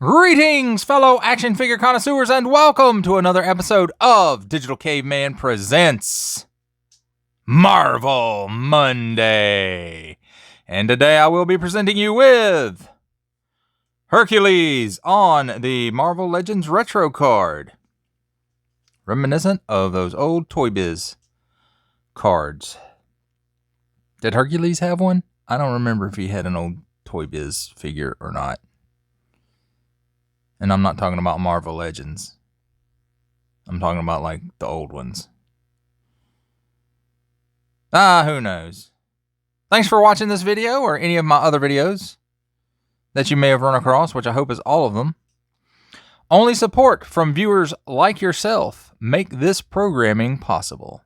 Greetings, fellow action figure connoisseurs, and welcome to another episode of Digital Caveman Presents Marvel Monday. And today I will be presenting you with Hercules on the Marvel Legends Retro card. Reminiscent of those old Toy Biz cards. Did Hercules have one? I don't remember if he had an old Toy Biz figure or not. And I'm not talking about Marvel Legends. I'm talking about like the old ones. Who knows? Thanks for watching this video or any of my other videos that you may have run across, which I hope is all of them. Only support from viewers like yourself make this programming possible.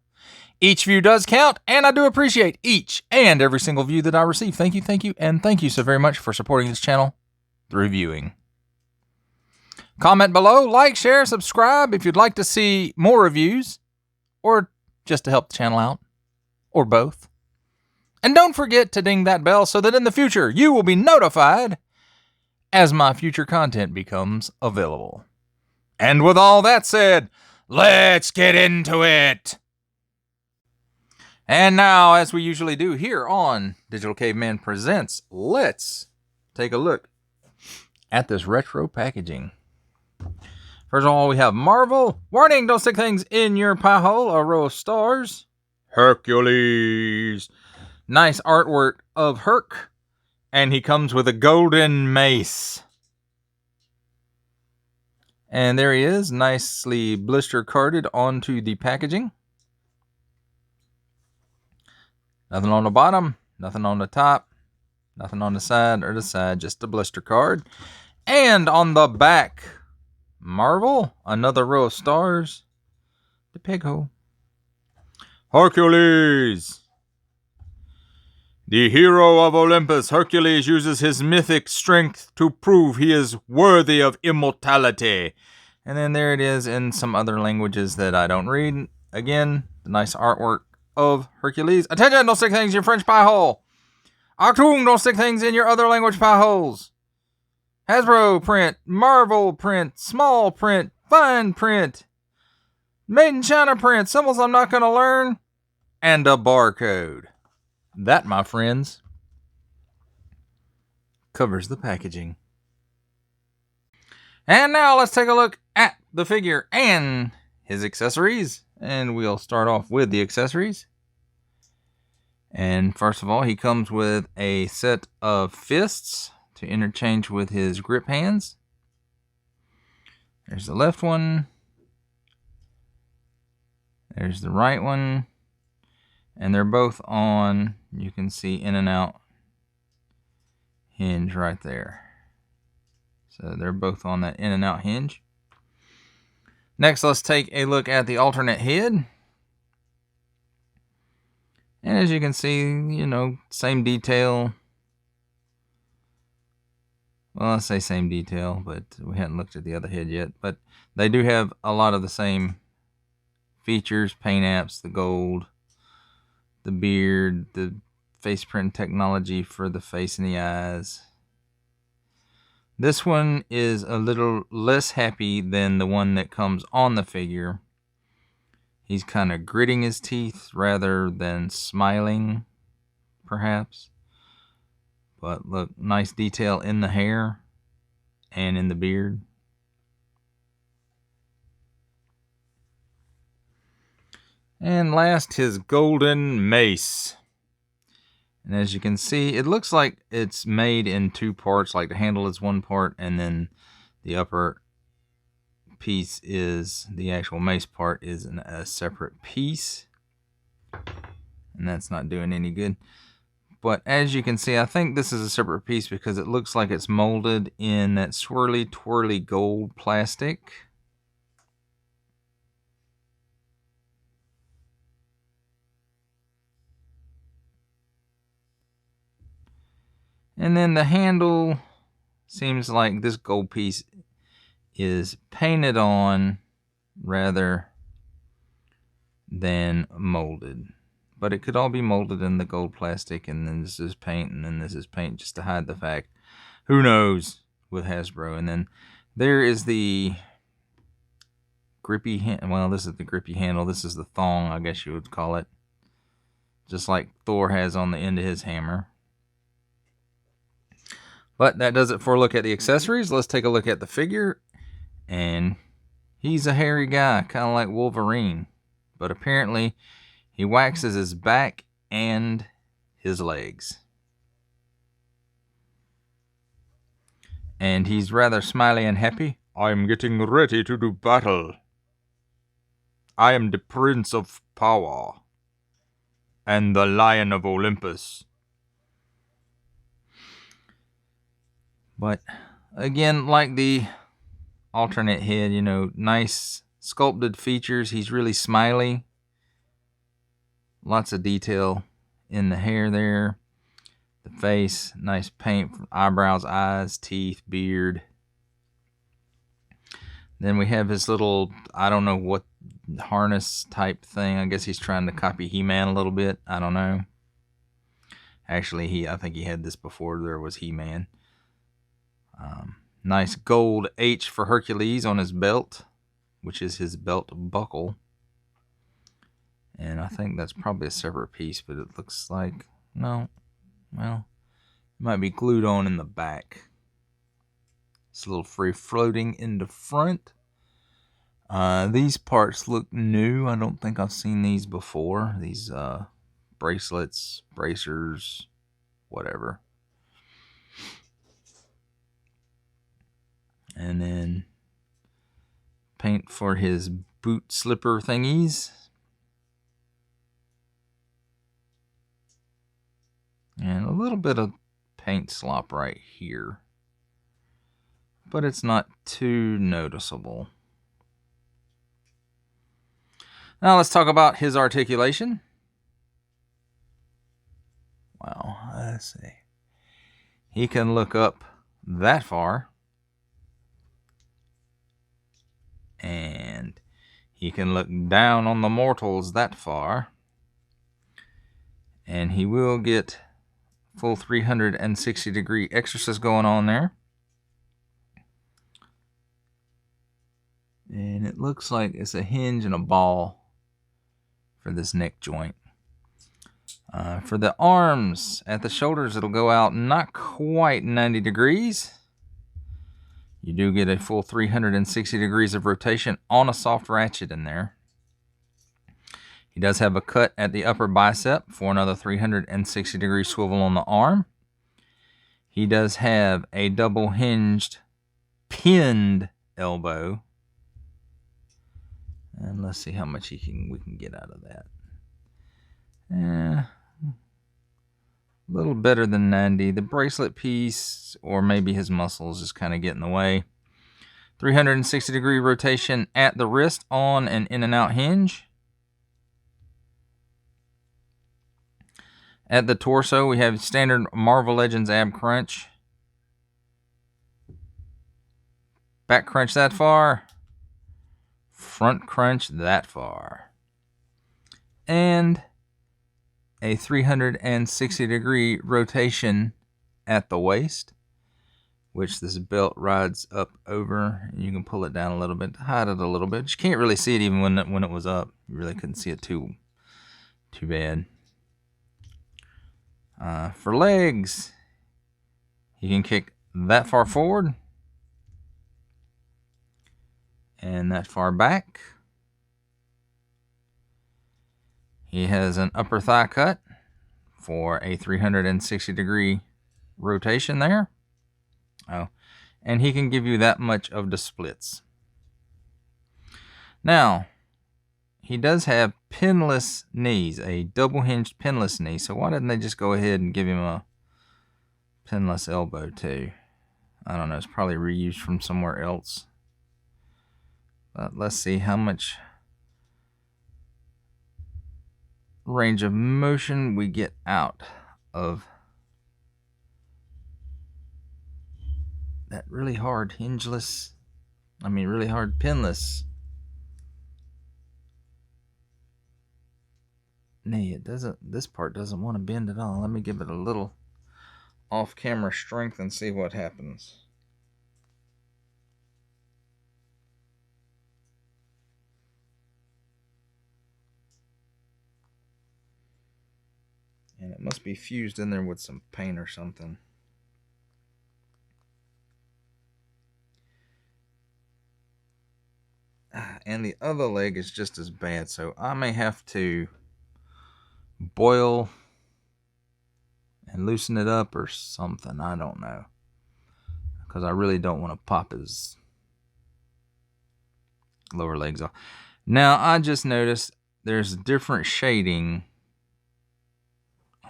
Each view does count, and I do appreciate each and every single view that I receive. Thank you, and thank you so very much for supporting this channel through viewing. Comment below, like, share, subscribe if you'd like to see more reviews, or just to help the channel out, or both. And don't forget to ding that bell so that in the future you will be notified as my future content becomes available. And with all that said, let's get into it! And now, as we usually do here on Digital Caveman Presents, let's take a look at this retro packaging. First of all, we have Marvel. Warning, don't stick things in your pie hole. A row of stars. Hercules. Nice artwork of Herc. And he comes with a golden mace. And there he is, nicely blister carded onto the packaging. Nothing on the bottom, nothing on the top, nothing on the side or the side, just a blister card. And on the back, Marvel, another row of stars, the peg hole. Hercules. The hero of Olympus, Hercules uses his mythic strength to prove he is worthy of immortality. And then there it is in some other languages that I don't read. Again, the nice artwork of Hercules. Attention, don't stick things in your French pie hole. Achtung, don't stick things in your other language pie holes. Hasbro print, Marvel print, small print, fine print, made in China print, symbols I'm not going to learn, and a barcode. That, my friends, covers the packaging. And now let's take a look at the figure and his accessories. And we'll start off with the accessories. And first of all, he comes with a set of fists to interchange with his grip hands. There's the left one. There's the right one. And they're both on, you can see, in and out hinge right there. So they're both on that in and out hinge. Next, let's take a look at the alternate head. And as you can see, you know, same detail. Well, I say same detail, but we hadn't looked at the other head yet. But they do have a lot of the same features, paint apps, the gold, the beard, the face print technology for the face and the eyes. This one is a little less happy than the one that comes on the figure. He's kind of gritting his teeth rather than smiling, perhaps. But look, nice detail in the hair and in the beard. And last, his golden mace. And as you can see, it looks like it's made in two parts, like the handle is one part and then the upper piece is, the actual mace part is a separate piece. And that's not doing any good. But as you can see, I think this is a separate piece because it looks like it's molded in that swirly, twirly gold plastic. And then the handle seems like this gold piece is painted on rather than molded. But it could all be molded in the gold plastic, and then this is paint, and then this is paint just to hide the fact. Who knows? with Hasbro. And then there is the grippy hand. Well, this is the grippy handle. This is the thong, I guess you would call it. Just like Thor has on the end of his hammer. But that does it for a look at the accessories. Let's take a look at the figure. And he's a hairy guy, kind of like Wolverine. But apparently, he waxes his back and his legs. And he's rather smiley and happy. I'm getting ready to do battle. I am the Prince of Power. And the Lion of Olympus. But again, like the alternate head, you know, nice sculpted features. He's really smiley. Lots of detail in the hair there. The face, nice paint, eyebrows, eyes, teeth, beard. Then we have his little, I don't know what harness type thing. I guess he's trying to copy He-Man a little bit. I don't know. Actually, I think he had this before there was He-Man. Nice gold H for Hercules on his belt, which is his belt buckle. And I think that's probably a separate piece, but it looks like, no, well, it might be glued on in the back. It's a little free floating in the front. These parts look new. I don't think I've seen these before. These bracelets, bracers, whatever. And then paint for his boot slipper thingies. And a little bit of paint slop right here. But it's not too noticeable. Now let's talk about his articulation. Well, let's see. He can look up that far. And he can look down on the mortals that far. And he will get full 360-degree exorcist going on there. And it looks like it's a hinge and a ball for this neck joint. For the arms at the shoulders, it'll go out not quite 90 degrees. You do get a full 360 degrees of rotation on a soft ratchet in there. He does have a cut at the upper bicep for another 360 degree swivel on the arm. He does have a double hinged pinned elbow. And let's see how much we can get out of that. A little better than 90. The bracelet piece, or maybe his muscles, just kind of get in the way. 360 degree rotation at the wrist on an in and out hinge. At the torso, we have standard Marvel Legends ab crunch. Back crunch that far. Front crunch that far. And a 360 degree rotation at the waist, which this belt rides up over, and you can pull it down a little bit to hide it a little bit. You can't really see it even when it was up. You really couldn't see it too bad. For legs, you can kick that far forward and that far back. He has an upper thigh cut for a 360 degree rotation there. Oh, and he can give you that much of the splits. Now, he does have pinless knees, a double hinged pinless knee. So why didn't they just go ahead and give him a pinless elbow too? I don't know. It's probably reused from somewhere else. But let's see how much range of motion we get out of that really hard really hard pinless knee. This part doesn't want to bend at all. Let me give it a little off-camera strength and see what happens. And it must be fused in there with some paint or something. And the other leg is just as bad, so I may have to boil and loosen it up or something. I don't know, because I really don't want to pop his lower legs off. Now, I just noticed there's different shading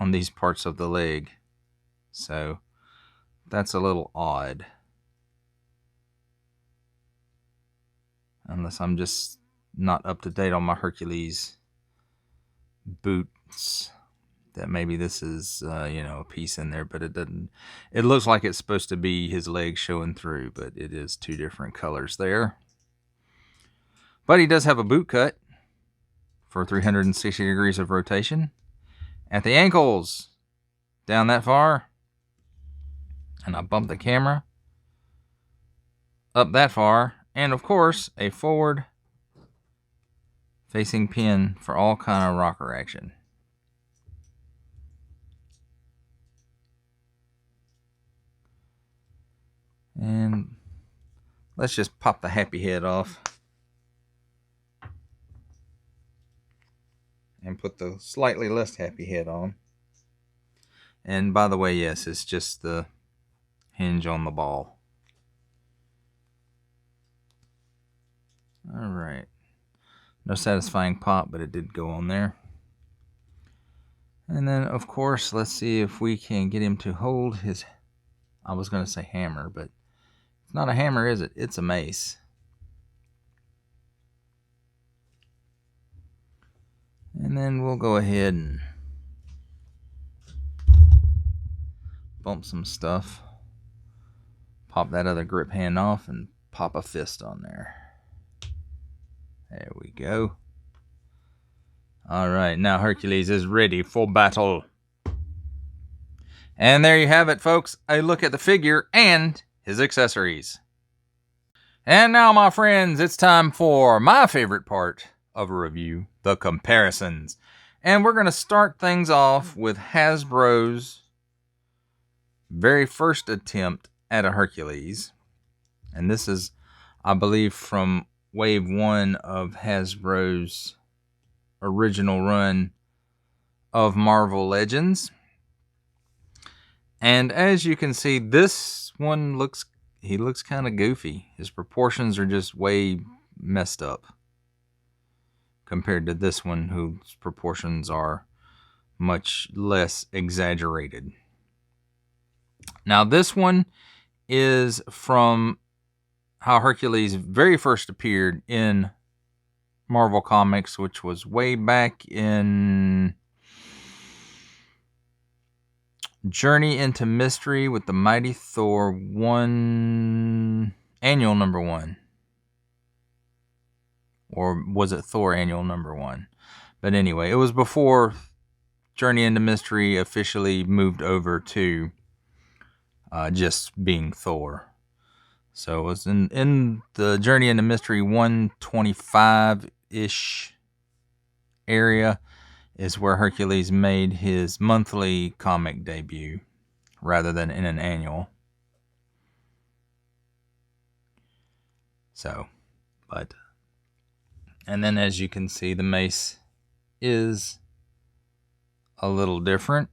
on these parts of the leg, so that's a little odd. Unless I'm just not up to date on my Hercules boots, that maybe this is a piece in there, but it doesn't. It looks like it's supposed to be his legs showing through, but it is two different colors there. But he does have a boot cut for 360 degrees of rotation at the ankles, down that far, and I bumped the camera up that far, and of course a forward facing pin for all kind of rocker action. And let's just pop the happy head off and put the slightly less happy head on. And by the way, yes, it's just the hinge on the ball. All right. No satisfying pop, but it did go on there. And then, of course, let's see if we can get him to hold his, I was going to say hammer, but it's not a hammer, is it? It's a mace. And then we'll go ahead and bump some stuff. Pop that other grip hand off and pop a fist on there. There we go. All right, now Hercules is ready for battle. And there you have it, folks. A look at the figure and his accessories. And now, my friends, it's time for my favorite part of a review, the comparisons. And we're going to start things off with Hasbro's very first attempt at a Hercules. And this is, I believe, from Wave 1 of Hasbro's original run of Marvel Legends. And as you can see, this one looks kind of goofy. His proportions are just way messed up compared to this one, whose proportions are much less exaggerated. Now, this one is from how Hercules very first appeared in Marvel Comics, which was way back in Journey into Mystery with the Mighty Thor 1, annual number 1. Or was it Thor annual number 1? But anyway, it was before Journey into Mystery officially moved over to just being Thor. So it was in the Journey into Mystery 125-ish area is where Hercules made his monthly comic debut rather than in an annual. So, and then as you can see, the mace is a little different.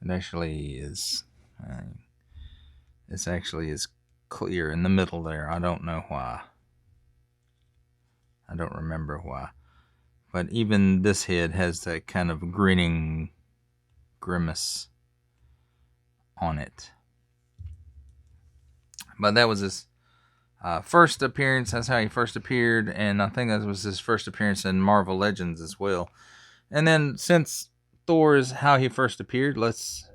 It actually is, this actually is clear in the middle there. I don't know why. I don't remember why. But even this head has that kind of grinning grimace on it. But that was his first appearance. That's how he first appeared. And I think that was his first appearance in Marvel Legends as well. And then since Thor is how he first appeared, let's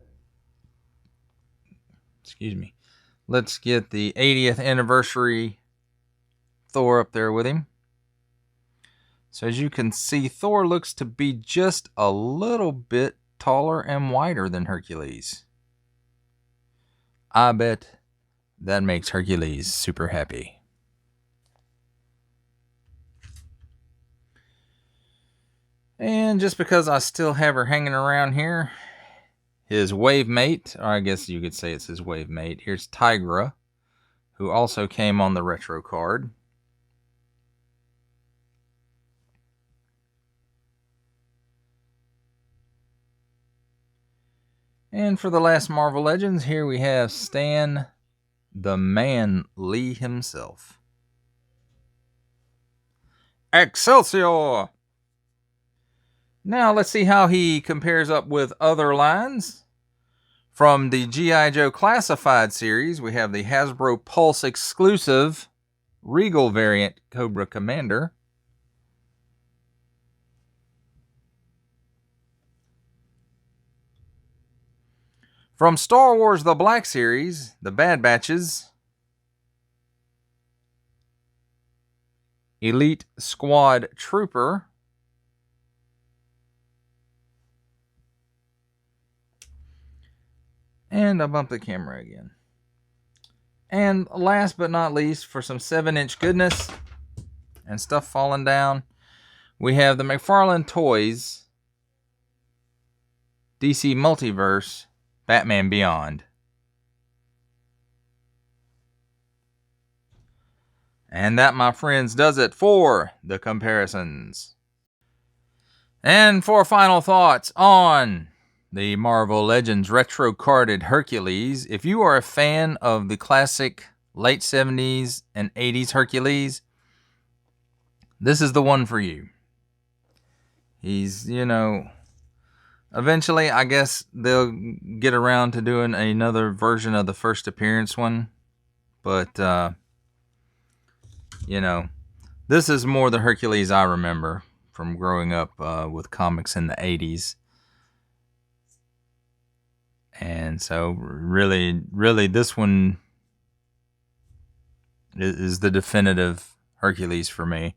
get the 80th anniversary Thor up there with him. So as you can see, Thor looks to be just a little bit taller and wider than Hercules. I bet that makes Hercules super happy. And just because I still have her hanging around here, his wave mate, or I guess you could say it's his wave mate. Here's Tigra, who also came on the retro card. And for the last Marvel Legends, here we have Stan the Man Lee himself. Excelsior! Now let's see how he compares up with other lines. From the G.I. Joe Classified series, we have the Hasbro Pulse exclusive Regal variant Cobra Commander. From Star Wars The Black Series, the Bad Batches, Elite Squad Trooper, and I bumped the camera again. And last but not least, for some 7-inch goodness and stuff falling down, we have the McFarlane Toys DC Multiverse Batman Beyond. And that, my friends, does it for the comparisons. And for final thoughts on the Marvel Legends retro carded Hercules, if you are a fan of the classic late 70s and 80s Hercules, this is the one for you. He's, eventually, I guess they'll get around to doing another version of the first appearance one. But, this is more the Hercules I remember from growing up with comics in the 80s. And so, really, this one is the definitive Hercules for me.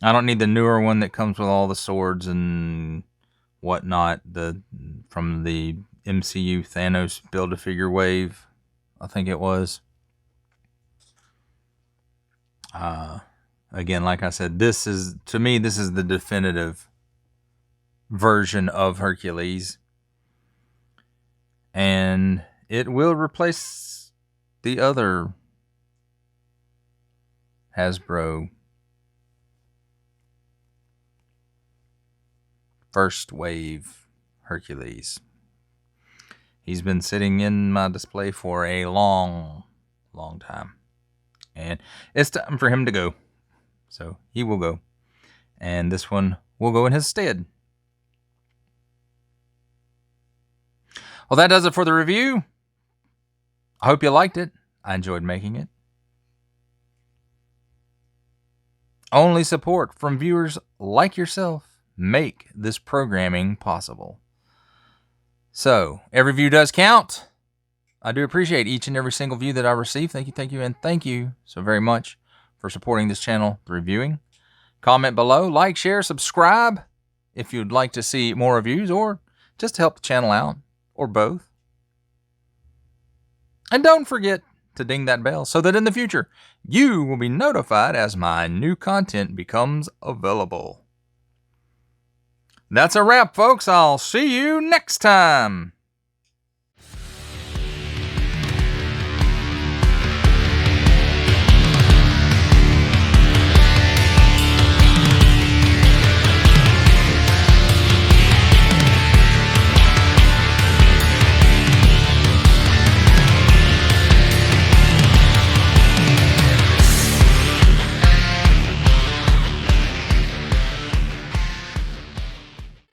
I don't need the newer one that comes with all the swords and whatnot, from the MCU Thanos Build-A-Figure wave, I think it was. Again, like I said, to me, this is the definitive version of Hercules. And it will replace the other Hasbro first wave Hercules. He's been sitting in my display for a long time. And it's time for him to go. So he will go. And this one will go in his stead. Well, that does it for the review. I hope you liked it. I enjoyed making it. Only support from viewers like yourself make this programming possible. So, every view does count. I do appreciate each and every single view that I receive. Thank you, and thank you so very much for supporting this channel through viewing. Comment below, like, share, subscribe if you'd like to see more reviews or just to help the channel out, or both. And don't forget to ding that bell so that in the future you will be notified as my new content becomes available. That's a wrap, folks. I'll see you next time.